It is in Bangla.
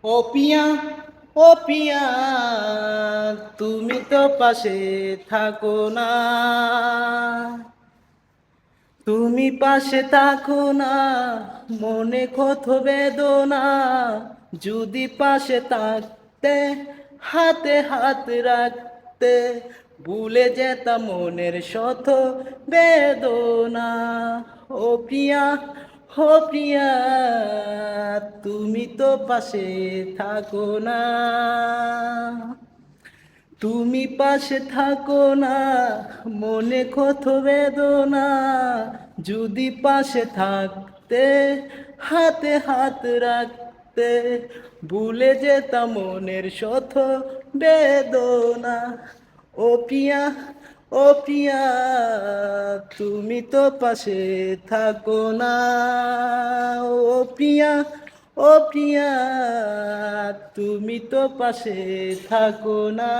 ও পিয়া, ও পিয়া, তুমি তো পাশে থাকো না। তুমি পাশে থাকো না, মনে কত বেদনা। যদি পাশে থাকতে, হাতে হাত রাখতে, ভুলে যেতাম মনের শত বেদনা। ও প্রিয়া, ও প্রিয়া, তুমি তো পাশে থাকো না। তুমি পাশে থাকো না, মনে কত বেদনা। যদি পাশে থাকতে, হাতে হাত রাখতে, ভুলে যেতাম মনের শত বেদনা। ও পিয়া, ও পিয়া, তুমি তো পাশে থাকো না। ও পিয়া, ও প্রিয়া, তুমি তো পাশে থাকো না।